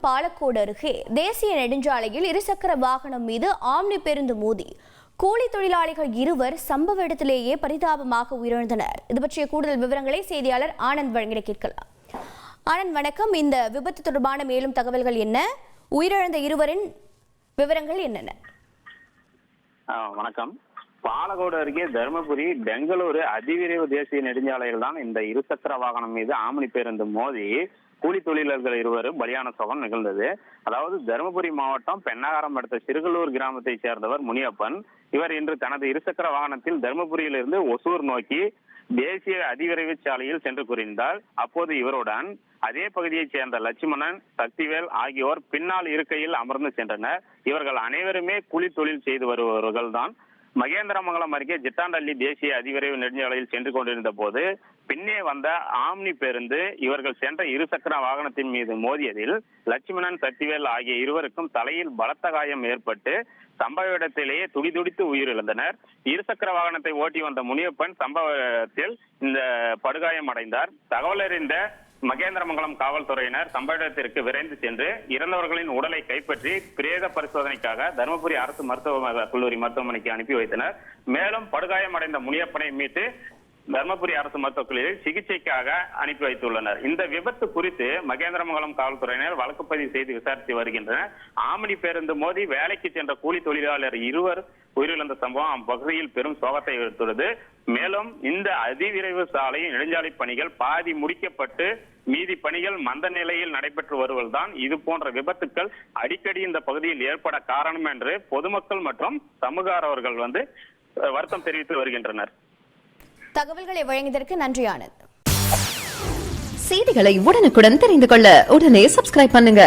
பாலக்கோடு அருகே தேசிய நெடுஞ்சாலையில் இருசக்கர வாகனம் மீது ஆம்னி பேருந்து மோதி கூலி தொழிலாளிகள் இருவர் சம்பவ இடத்திலேயே பரிதாபமாக உயிரிழந்தனர். இது பற்றிய கூடுதல் விவரங்களை செய்தியாளர் ஆனந்த் வழங்கிட கேட்கலாம். ஆனந்த் வணக்கம். இந்த விபத்து தொடர்பான மேலும் தகவல்கள் என்ன? உயிரிழந்த இருவரின் விவரங்கள் என்னென்ன? வணக்கம். பாலக்கோடு அருகே தருமபுரி பெங்களூரு அதிவிரைவு தேசிய நெடுஞ்சாலையில் தான் இந்த இருசக்கர வாகனம் மீது ஆம்னி பேருந்து மோதி கூலி தொழிலாளர்கள் இருவரும் பலியான சோகம் நிகழ்ந்தது. அதாவது தருமபுரி மாவட்டம் பெண்ணாகரம் அடுத்த சிறுகலூர் கிராமத்தை சேர்ந்தவர் முனியப்பன். இவர் இன்று தனது இருசக்கர வாகனத்தில் தருமபுரியிலிருந்து ஒசூர் நோக்கி தேசிய அதிவிரைவு சாலையில் சென்று கூறியிருந்தார். அப்போது இவருடன் அதே பகுதியைச் சேர்ந்த லட்சுமணன், சக்திவேல் ஆகியோர் பின்னால் இருக்கையில் அமர்ந்து சென்றனர். இவர்கள் அனைவருமே கூலி தொழில் செய்து வருபவர்கள் தான். மகேந்திரமங்கலம் அருகே ஜிட்டாண்டள்ளி தேசிய அதிவிரைவு நெடுஞ்சாலையில் சென்று கொண்டிருந்த போது பின்னே வந்த ஆம்னி பேருந்து இவர்கள் சென்ற இருசக்கர வாகனத்தின் மீது மோதியதில் லட்சுமணன், சக்திவேல் ஆகிய இருவருக்கும் தலையில் பலத்த காயம் ஏற்பட்டு சம்பவ இடத்திலேயே துடிதுடித்து உயிரிழந்தனர். இருசக்கர வாகனத்தை ஓட்டி வந்த முனியப்பன் சம்பவத்தில் இந்த படுகாயம் அடைந்தார். தகவல் அறிந்த மகேந்திரமங்கலம் காவல்துறையினர் சம்பவ இடத்திற்கு விரைந்து சென்று இறந்தவர்களின் உடலை கைப்பற்றி பிரேத பரிசோதனைக்காக தருமபுரி அரசு கல்லூரி மருத்துவமனைக்கு அனுப்பி வைத்தனர். மேலும் படுகாயமடைந்த முனியப்பனை மீட்டு தருமபுரி அரசு மருத்துவக் கல்லூரியில் சிகிச்சைக்காக அனுப்பி வைத்துள்ளனர். இந்த விபத்து குறித்து மகேந்திரமங்கலம் காவல்துறையினர் வழக்கு பதிவு செய்து விசாரித்து வருகின்றனர். ஆம்னி பேருந்து மோதி வேலைக்கு சென்ற கூலி தொழிலாளர் இருவர் உயிரிழந்த சம்பவம் அப்பகுதியில் பெரும் சோகத்தை எடுத்துள்ளது. மேலும் இந்த அதிவிரைவு சாலை நெடுஞ்சாலை பணிகள் பாதி முடிக்கப்பட்டு மீதி பணிகள் மந்த நிலையில் நடைபெற்று வருவதுதான் இது போன்ற விபத்துக்கள் அடிக்கடி இந்த பகுதியில் ஏற்பட காரணம் என்று பொதுமக்கள் மற்றும் சமூக ஆர்வலர்கள் வருத்தம் தெரிவித்து வருகின்றனர். தகவல்களை வழங்கியதற்கு நன்றி ஆனந்த். செய்திகளை உடனுக்குடன் தெரிந்து கொள்ள உடனே சப்ஸ்கிரைப் பண்ணுங்க.